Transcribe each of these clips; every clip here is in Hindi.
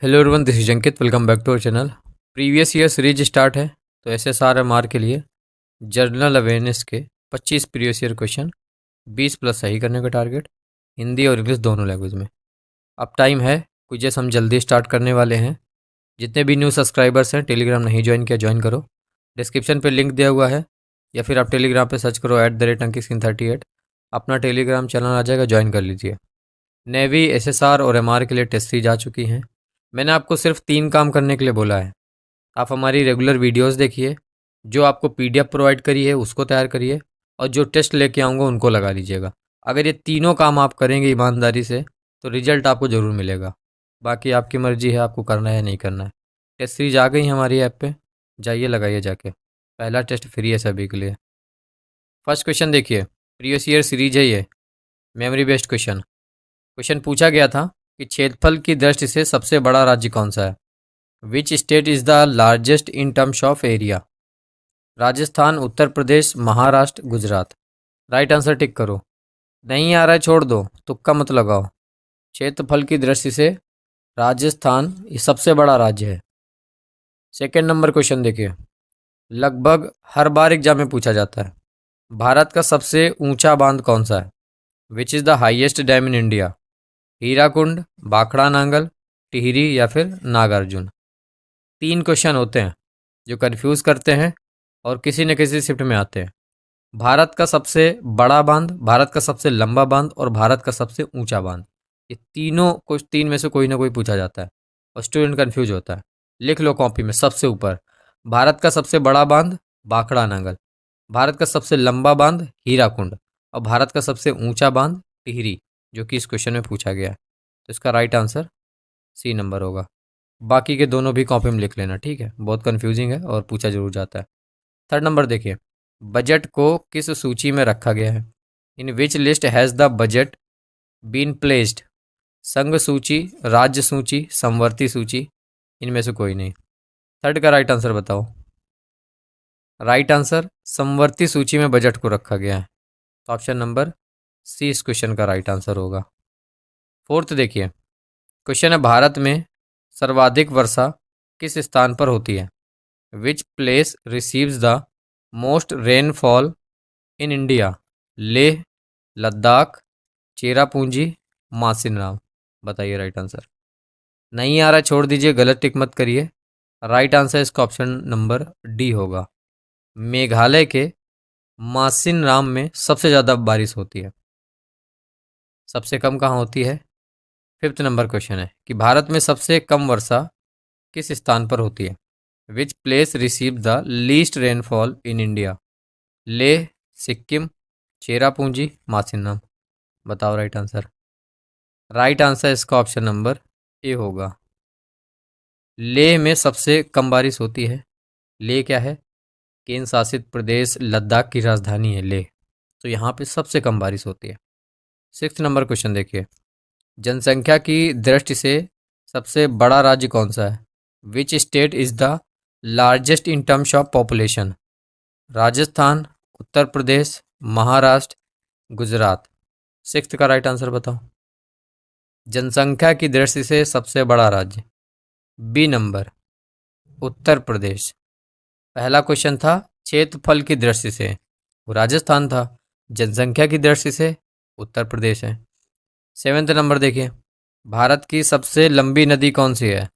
Hello everyone, this is Ankit. Welcome back to our channel. Previous year series start है तो SSR के लिए जनरल अवेयरनेस के 25 प्रीवियस ईयर क्वेश्चन 20 प्लस सही करने का टारगेट, हिंदी और इंग्लिश दोनों लैंग्वेज में। अब टाइम है कुछ जैसे हम जल्दी स्टार्ट करने वाले हैं। जितने भी न्यू सब्सक्राइबर्स हैं, टेलीग्राम नहीं ज्वाइन किया ज्वाइन करो, डिस्क्रिप्शन पे लिंक दिया हुआ है, या फिर आप टेलीग्राम पे सर्च करो @अंकित38। अपना टेलीग्राम चैनल आ जाएगा, ज्वाइन कर लीजिए। नेवी, SSR और MR के लिए टेस्ट सीरीज आ चुकी हैं। मैंने आपको सिर्फ 3 काम करने के लिए बोला है। आप हमारी रेगुलर वीडियोस देखिए, जो आपको PDF प्रोवाइड करी है उसको तैयार करिए, और जो टेस्ट लेके आऊँगा उनको लगा लीजिएगा। अगर ये तीनों काम आप करेंगे ईमानदारी से तो रिजल्ट आपको ज़रूर मिलेगा। बाकी आपकी मर्ज़ी है, आपको करना है या नहीं करना है। टेस्ट सीरीज आ गई हमारी ऐप पे, जाइए लगाइए जाके। पहला टेस्ट फ्री है सभी के लिए। फर्स्ट क्वेश्चन देखिए, प्रीवियस ईयर सीरीज है ये, मेमोरी बेस्ड क्वेश्चन। क्वेश्चन पूछा गया था कि क्षेत्रफल की दृष्टि से सबसे बड़ा राज्य कौन सा है। Which state is the largest in terms of area. Rajasthan, Uttar Pradesh, Maharashtra, Gujarat. Right answer tick करो। नहीं आ रहा है छोड़ दो, तुक्का मत लगाओ। क्षेत्रफल की दृष्टि से राजस्थान ये सबसे बड़ा राज्य है। सेकेंड नंबर क्वेश्चन देखिए, लगभग हर बार एग्जाम में पूछा जाता है। भारत का सबसे ऊंचा बांध कौन सा है। Which is the highest dam in India. Hirakud, Bhakra Nangal, Tehri या फिर नागार्जुन। 3 क्वेश्चन होते हैं जो कंफ्यूज करते हैं और किसी न किसी शिफ्ट में आते हैं। भारत का सबसे बड़ा बांध, भारत का सबसे लंबा बांध और भारत का सबसे ऊंचा बांध, ये तीनों कुछ 3 में से कोई ना कोई पूछा जाता है और स्टूडेंट कंफ्यूज होता है। लिख लो कॉपी में सबसे ऊपर, भारत का सबसे बड़ा बांध भाखड़ा नांगल, भारत का सबसे लंबा बांध हीराकुंड और भारत का सबसे ऊंचा बांध टिहरी, जो कि इस क्वेश्चन में पूछा गया है। तो इसका राइट आंसर C नंबर होगा। बाकी के दोनों भी कॉपी में लिख लेना, ठीक है, बहुत कंफ्यूजिंग है और पूछा जरूर जाता है। थर्ड नंबर देखिए, बजट को किस सूची में रखा गया है। In which list has the budget been placed. संघ सूची, राज्य सूची, समवर्ती सूची, इनमें से कोई नहीं। थर्ड का राइट आंसर बताओ। राइट आंसर समवर्ती सूची में बजट को रखा गया है, तो ऑप्शन नंबर C इस क्वेश्चन का राइट आंसर होगा। फोर्थ देखिए, क्वेश्चन है भारत में सर्वाधिक वर्षा किस स्थान पर होती है। Which place receives the most rainfall in India. Leh, Ladakh, Cherrapunji, Mawsynram. बताइए राइट आंसर। नहीं आ रहा छोड़ दीजिए, गलत टिक मत करिए। राइट आंसर इसका ऑप्शन नंबर D होगा। मेघालय के मासिनराम में सबसे ज़्यादा बारिश होती है, सबसे कम कहाँ होती है। फिफ्थ नंबर क्वेश्चन है कि भारत में सबसे कम वर्षा किस स्थान पर होती है। Which place receive the least rainfall in India. Leh, Sikkim, Cherrapunji, Mawsynram. बताओ राइट आंसर। राइट आंसर इसका ऑप्शन नंबर A होगा। लेह में सबसे कम बारिश होती है। लेह क्या है, केंद्र शासित प्रदेश लद्दाख की राजधानी है लेह, तो यहाँ पे सबसे कम बारिश होती है। सिक्स्थ नंबर क्वेश्चन देखिए, जनसंख्या की दृष्टि से सबसे बड़ा राज्य कौन सा है। Which state is the largest in terms of population. Rajasthan, Uttar Pradesh, Maharashtra, Gujarat. Sixth का राइट आंसर बताओ। जनसंख्या की दृष्टि से सबसे बड़ा राज्य B नंबर, उत्तर प्रदेश। पहला क्वेश्चन था क्षेत्रफल की दृष्टि से, वो राजस्थान था। जनसंख्या की दृष्टि से उत्तर प्रदेश है। सेवेंथ नंबर देखिए, भारत की सबसे लंबी नदी कौन सी है।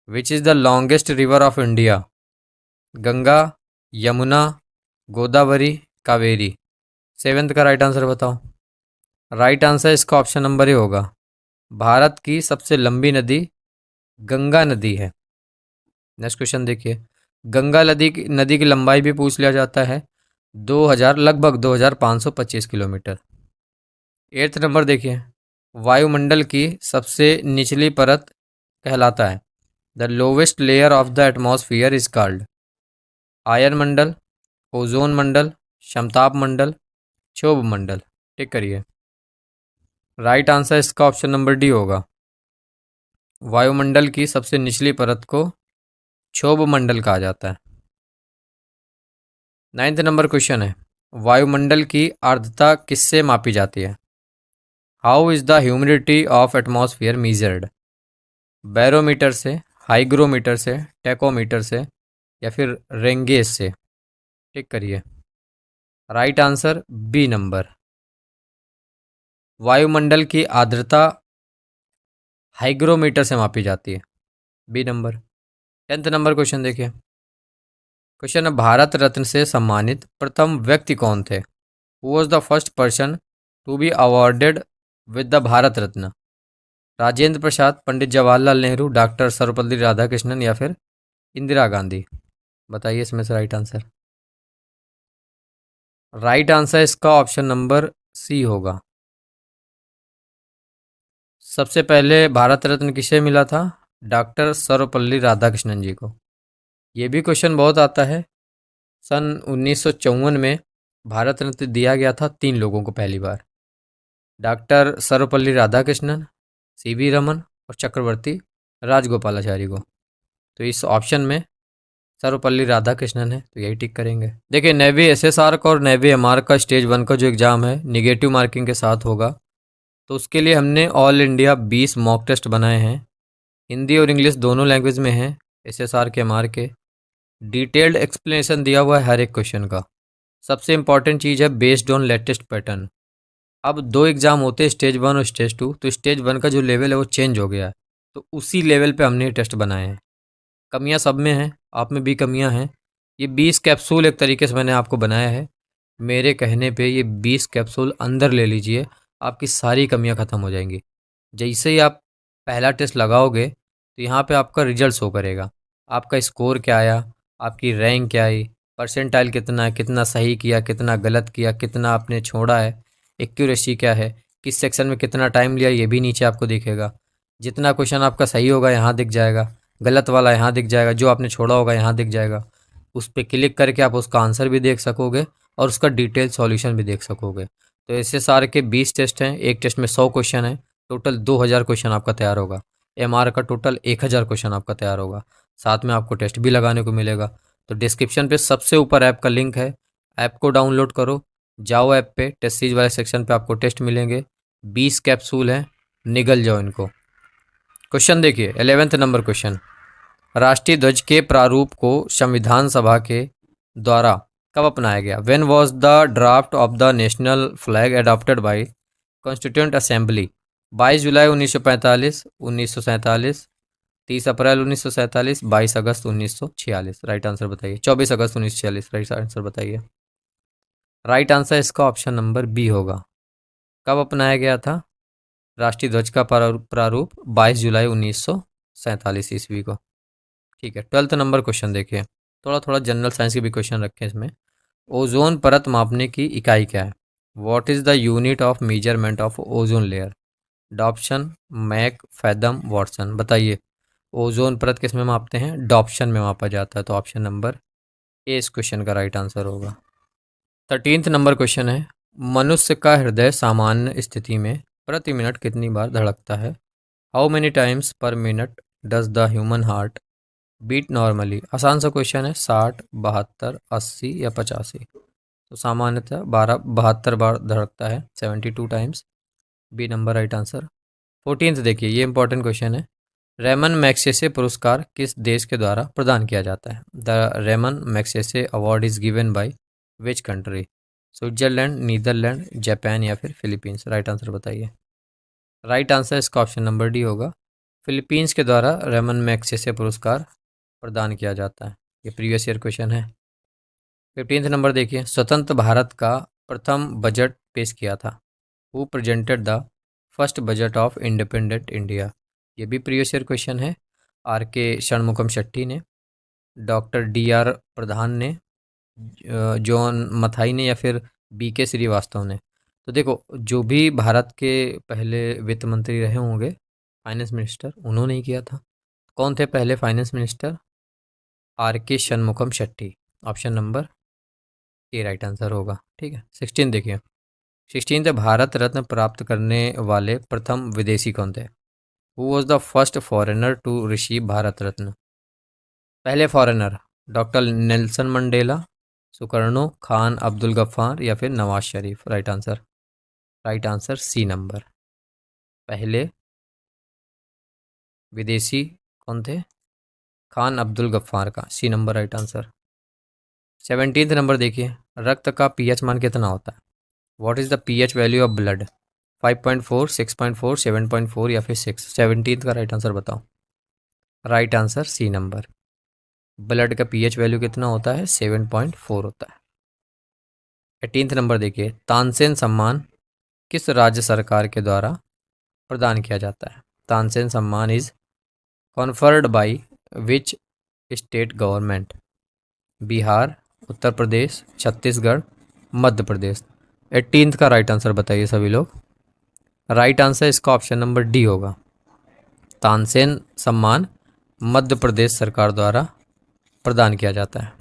Which is the longest river of India. Ganga, Yamuna, Godavari, Kaveri. Seventh का राइट आंसर बताओ। राइट आंसर इसका ऑप्शन नंबर A होगा। भारत की सबसे लंबी नदी गंगा नदी है। नेक्स्ट क्वेश्चन देखिए, गंगा नदी की लंबाई भी पूछ लिया जाता है, 2000 लगभग 2525 किलोमीटर। एट्थ नंबर देखिए, वायुमंडल की सबसे निचली परत कहलाता है। The lowest layer of the atmosphere is called. आयन मंडल, ओजोन मंडल, समताप मंडल, क्षोभ मंडल। टिक करिए। राइट आंसर इसका ऑप्शन नंबर D होगा। वायुमंडल की सबसे निचली परत को क्षोभ मंडल कहा जाता है। नाइन्थ नंबर क्वेश्चन है, वायुमंडल की आर्द्रता किससे मापी जाती है। How is the humidity of atmosphere measured. Barometer से, हाइग्रोमीटर से, टेकोमीटर से या फिर रेंगेज से? टिक करिए। Right answer B number. वायुमंडल की आर्द्रता हाइग्रोमीटर से मापी जाती है। B number. 10th number question देखिए। क्वेश्चन है, भारत रत्न से सम्मानित प्रथम व्यक्ति कौन थे? Who was the first person to be awarded with the Bharat Ratna? Rajendra Prasad, Pandit Jawaharlal Nehru, doctor Sarvepalli Radhakrishnan या फिर इंदिरा गांधी? बताइए इसमें से राइट आंसर। राइट आंसर इसका ऑप्शन नंबर सी होगा। सबसे पहले भारत रत्न किसे मिला था? डॉक्टर सर्वपल्ली राधाकृष्णन जी को। ये भी क्वेश्चन बहुत आता है। सन 1954 में भारत रत्न दिया गया था 3 लोगों को पहली बार, डॉक्टर सर्वपल्ली राधाकृष्णन, सीवी रमन और चक्रवर्ती राजगोपालाचारी को। तो इस ऑप्शन में सर्वपल्ली राधाकृष्णन है, तो यही टिक करेंगे। देखिए, नेवी एसएसआर का और नेवी एमआर का स्टेज 1 का जो एग्ज़ाम है निगेटिव मार्किंग के साथ होगा, तो उसके लिए हमने ऑल इंडिया 20 मॉक टेस्ट बनाए हैं। हिंदी और इंग्लिश दोनों लैंग्वेज में हैं। एसएसआर के एमआर के डिटेल्ड एक्सप्लेनेशन दिया हुआ है हर एक क्वेश्चन का। सबसे इंपॉर्टेंट चीज़ है बेस्ड ऑन लेटेस्ट पैटर्न। अब 2 एग्ज़ाम होते हैं, स्टेज 1 और स्टेज 2, तो स्टेज 1 का जो लेवल है वो चेंज हो गया है, तो उसी लेवल पे हमने ये टेस्ट बनाए हैं। कमियां सब में हैं, आप में भी कमियां हैं। ये 20 कैप्सूल एक तरीके से मैंने आपको बनाया है। मेरे कहने पे ये 20 कैप्सूल अंदर ले लीजिए, आपकी सारी कमियां ख़त्म हो जाएंगी। जैसे ही आप पहला टेस्ट लगाओगे तो यहाँ पे आपका रिजल्ट शो करेगा, आपका स्कोर क्या आया, आपकी रैंक क्या आई, परसेंटाइल कितना है, कितना सही किया, कितना गलत किया, कितना आपने छोड़ा है, एक्यूरेसी क्या है, किस सेक्शन में कितना टाइम लिया, ये भी नीचे आपको दिखेगा। जितना क्वेश्चन आपका सही होगा यहाँ दिख जाएगा, गलत वाला यहाँ दिख जाएगा, जो आपने छोड़ा होगा यहाँ दिख जाएगा। उस पर क्लिक करके आप उसका आंसर भी देख सकोगे और उसका डिटेल सॉल्यूशन भी देख सकोगे। तो ऐसे सारे के 20 टेस्ट हैं, एक टेस्ट में 100 क्वेश्चन है, टोटल 2000 क्वेश्चन आपका तैयार होगा। एमआर का टोटल 1000 क्वेश्चन आपका तैयार होगा। साथ में आपको टेस्ट भी लगाने को मिलेगा। तो डिस्क्रिप्शन पे सबसे ऊपर ऐप का लिंक है, ऐप को डाउनलोड करो, जाओ ऐप पे, टेस्ट सीरीज वाले सेक्शन पे आपको टेस्ट मिलेंगे। 20 कैप्सूल हैं, निगल जाओ इनको। क्वेश्चन देखिए, 11th नंबर क्वेश्चन। राष्ट्रीय ध्वज के प्रारूप को संविधान सभा के द्वारा कब अपनाया गया? When was the draft of the national flag adopted by constituent assembly? 22 July 1945, 1947, 30 April 1947, 22 August 1946? Right answer बताइए। 24 अगस्त 1946 राइट आंसर बताइए। राइट आंसर इसका ऑप्शन नंबर बी होगा। कब अपनाया गया था राष्ट्रीय ध्वज का प्रारूप? 22 जुलाई 1947 ईस्वी को। ठीक है, 12th नंबर क्वेश्चन देखिए। थोड़ा थोड़ा जनरल साइंस के भी क्वेश्चन रखे हैं इसमें। ओजोन परत मापने की इकाई क्या है? What is the unit of measurement of ozone layer? Dobson, Mach, fathom, Watson? बताइए, ओजोन परत किस में मापते हैं? डॉप्शन में मापा जाता है, तो ऑप्शन नंबर ए इस क्वेश्चन का राइट आंसर होगा। 13th नंबर क्वेश्चन है, मनुष्य का हृदय सामान्य स्थिति में प्रति मिनट कितनी बार धड़कता है? How many times per minute does the human heart beat normally? आसान सा क्वेश्चन है। 60, 72, 80 या 85? तो सामान्यतः 72 बार धड़कता है, 72 times. B number right answer. 14th देखिए, ये इंपॉर्टेंट क्वेश्चन है। रेमन मैग्सेसे पुरस्कार किस देश के द्वारा प्रदान किया जाता है? The Ramon Magsaysay award is given by which country? Switzerland, Netherlands, Japan या फिर फिलीपींस? राइट आंसर बताइए। राइट आंसर इसका ऑप्शन नंबर डी होगा। फिलीपींस के द्वारा रेमन मैग्सेसे पुरस्कार प्रदान किया जाता है। ये प्रीवियस ईयर क्वेश्चन है। 15th नंबर देखिए, स्वतंत्र भारत का प्रथम बजट पेश किया था? Who presented the first budget of independent India? ये भी प्रीवियस ईयर क्वेश्चन है। आर के षणमुखम शेट्टी ने, डॉक्टर डी आर प्रधान ने, जॉन मथाई ने या फिर बी के श्रीवास्तव ने? तो देखो, जो भी भारत के पहले वित्त मंत्री रहे होंगे, फाइनेंस मिनिस्टर, उन्होंने ही किया था। कौन थे पहले फाइनेंस मिनिस्टर? आर के Shanmukham Shetty. Option number A right answer होगा। ठीक है, 16 देखिए। 16 भारत रत्न प्राप्त करने वाले प्रथम विदेशी कौन थे? Who was the first foreigner to receive Bharat Ratna? पहले foreigner doctor Nelson Mandela, Sukarno, Khan Abdul Ghaffar या फिर Nawaz Sharif? Right answer. Right answer C number. पहले विदेशी कौन थे? खान अब्दुल गफ्फार का, C number right answer. 17 number देखिए, रक्त का पीएच मान कितना होता है? What is the pH value of blood? 5.4, 6.4, 7.4 या फिर 6? 17 का राइट आंसर बताओ। Right answer C number. Blood का पीएच वैल्यू कितना होता है? 7.4 होता है। 18 नंबर देखिए, तानसेन सम्मान किस राज्य सरकार के द्वारा प्रदान किया जाता है? Tansen Samman is conferred by which state government? Bihar, Uttar Pradesh, Chhattisgarh, Madhya Pradesh. 18 का राइट आंसर बताइए सभी लोग। राइट आंसर इसका ऑप्शन नंबर डी होगा। तानसेन सम्मान मध्य प्रदेश सरकार द्वारा प्रदान किया जाता है।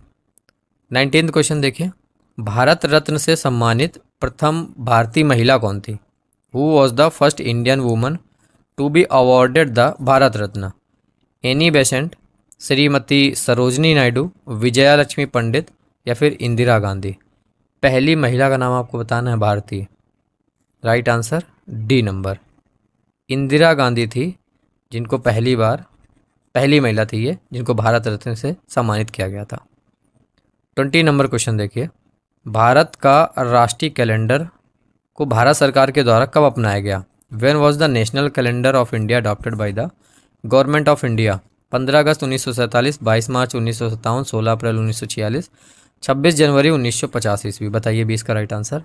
19 क्वेश्चन देखिए, भारत रत्न से सम्मानित प्रथम भारतीय महिला कौन थी? Who was the first Indian woman to be awarded the Bharat Ratna? Annie Besant, Shrimati Sarojini Naidu, Vijaya Lakshmi Pandit या फिर इंदिरा गांधी? पहली महिला का नाम आपको बताना है भारतीय। Right answer D number, Indira Gandhi थी जिनको पहली महिला थी ये जिनको भारत रत्न से सम्मानित किया गया था। 20 नंबर क्वेश्चन देखिए, भारत का राष्ट्रीय कैलेंडर को भारत सरकार के द्वारा कब अपनाया गया? When was the national calendar of India adopted by the government of India? 15 अगस्त 1947, 22 मार्च 1957, 16 अप्रैल 1946, 26 जनवरी 1950 ईस्वी। बताइए 20 का राइट आंसर।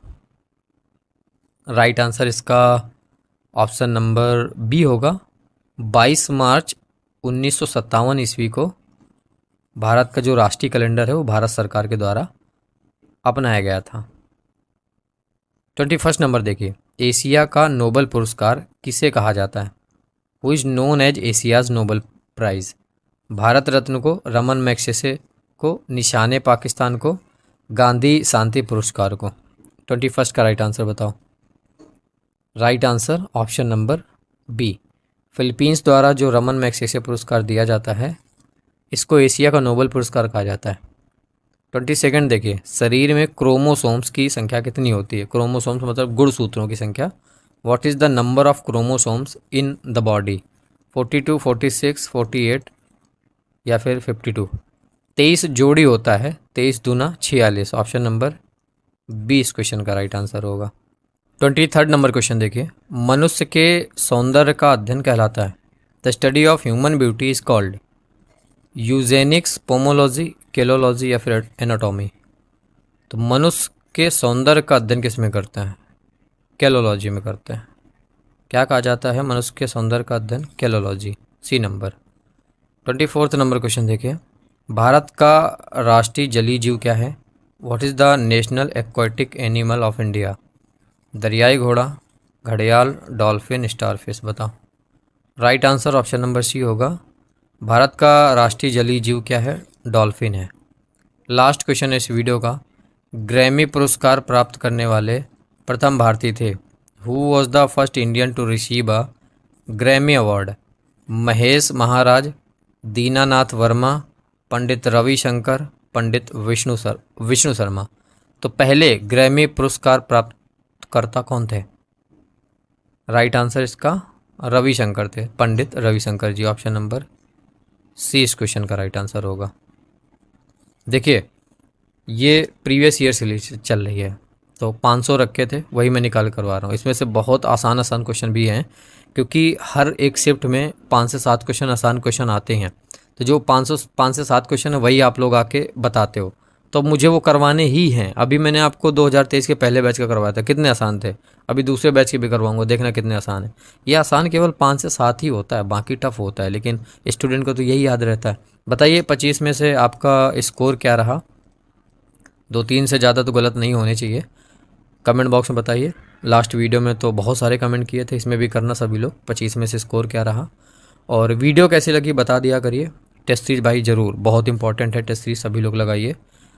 राइट आंसर इसका ऑप्शन नंबर बी होगा। 22 मार्च 1957 ईस्वी को भारत का जो राष्ट्रीय कैलेंडर है वो भारत सरकार के द्वारा अपनाया गया था। 21 नंबर देखिए, एशिया का नोबल पुरस्कार किसे कहा जाता है? Who is known as Asia's Nobel prize? Bharat Ratna को, रमन मैग्सेसे को, निशाने पाकिस्तान को, गांधी शांति पुरस्कार को? 21 का राइट आंसर बताओ। Right answer option number B, Philippines द्वारा जो रमन मैग्सेसे पुरस्कार दिया जाता है इसको एशिया का नोबल पुरस्कार कहा जाता है। 22 देखिए, शरीर में क्रोमोसोम्स की संख्या कितनी होती है? क्रोमोसोम्स मतलब गुणसूत्रों की संख्या। What is the number of chromosomes in the body? 42, 46, 48 या फिर 52? 23 जोड़ी होता है, 23 दूना 46। ऑप्शन नंबर बी इस क्वेश्चन का राइट आंसर होगा। 23 नंबर क्वेश्चन देखिए, मनुष्य के सौंदर्य का अध्ययन कहलाता है? The study of human beauty is called eugenics, pomology, kalology या फिर एनाटॉमी? तो मनुष्य के सौंदर्य का अध्ययन किस में करते हैं? केलोलॉजी में करते हैं। क्या कहा जाता है मनुष्य के सौंदर्य का अध्ययन? Calology, C number. 24 number question देखिए, भारत का राष्ट्रीय जलीय जीव क्या है? What is the national aquatic animal of India? दरियाई घोड़ा, घड़ियाल, डॉल्फिन, स्टारफिश? बताओ। Right answer option number C होगा। भारत का राष्ट्रीय जलीय जीव क्या है? डॉल्फिन है। लास्ट क्वेश्चन है इस वीडियो का, ग्रैमी पुरस्कार प्राप्त करने वाले प्रथम भारतीय थे? Who was the first Indian to receive a Grammy award? Mahesh Maharaj, Dinanath Varma, Pandit Ravishankar, Pandit Vishnu Sharma? तो पहले ग्रैमी पुरस्कार प्राप्त करता कौन थे? राइट आंसर इसका रविशंकर थे, पंडित रविशंकर जी। ऑप्शन नंबर सी इस क्वेश्चन का राइट आंसर होगा। देखिए ये प्रीवियस ईयर से चल रही है, तो 500 रखे थे वही मैं निकाल करवा रहा हूँ। इसमें से बहुत आसान क्वेश्चन भी हैं क्योंकि हर एक शिफ्ट में 5 से 7 क्वेश्चन आसान क्वेश्चन आते हैं। तो जो 5 से 7 क्वेश्चन है वही आप लोग आके बताते हो, तो मुझे वो करवाने ही हैं। अभी मैंने आपको 2023 के पहले बैच का करवाया था, कितने आसान थे। अभी दूसरे बैच के भी करवाऊंगा, देखना कितने आसान है। ये आसान केवल 5 से 7 ही होता है, बाकी टफ होता है, लेकिन स्टूडेंट को तो यही याद रहता है। बताइए 25 में से आपका स्कोर क्या रहा? 2-3 से ज़्यादा तो गलत नहीं होने चाहिए। कमेंट बॉक्स में बताइए। लास्ट वीडियो में तो बहुत सारे कमेंट किए थे, इसमें भी करना सभी लोग। 25 में से स्कोर क्या रहा और वीडियो कैसी लगी बता दिया करिए। टेस्ट सीरीज भाई ज़रूर, बहुत इंपॉर्टेंट है टेस्ट सीरीज, सभी लोग लगाइए।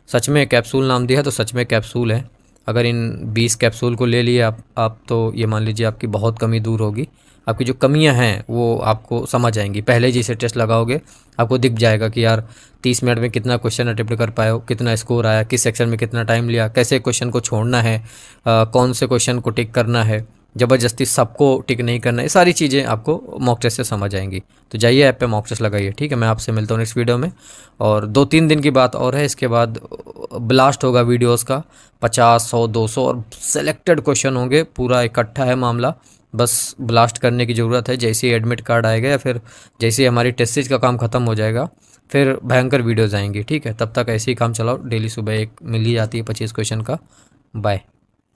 सच में कैप्सूल नाम दिया है तो सच में कैप्सूल है। अगर इन 20 कैप्सूल को ले लिए आप तो ये मान लीजिए आपकी बहुत कमी दूर होगी। आपकी जो कमियां हैं वो आपको समझ आएंगी। पहले जैसे टेस्ट लगाओगे आपको दिख जाएगा कि यार 30 मिनट में कितना क्वेश्चन अटेम्प्ट कर पाए हो, कितना स्कोर आया, किस सेक्शन में कितना टाइम लिया, कैसे क्वेश्चन को छोड़ना है, कौन से क्वेश्चन को टिक करना है। ज़बरदस्ती सबको टिक नहीं करना, ये सारी चीज़ें आपको मॉक टेस्ट से समझ आएंगी। तो जाइए ऐप पे मॉक टेस्ट लगाइए, ठीक है। मैं आपसे मिलता हूँ नेक्स्ट वीडियो में। और 2-3 दिन की बात और है, इसके बाद ब्लास्ट होगा वीडियोस का 50, 100, 200 और सेलेक्टेड क्वेश्चन होंगे, पूरा इकट्ठा है मामला। बस ब्लास्ट करने की ज़रूरत है। जैसे ही एडमिट कार्ड आएगा या फिर जैसे ही हमारी टेस्ट सीरीज का काम ख़त्म हो जाएगा, फिर भयंकर वीडियोज़ आएंगी, ठीक है। तब तक ऐसे ही काम चलाओ, डेली सुबह एक मिल ही जाती है 25 क्वेश्चन का। बाय।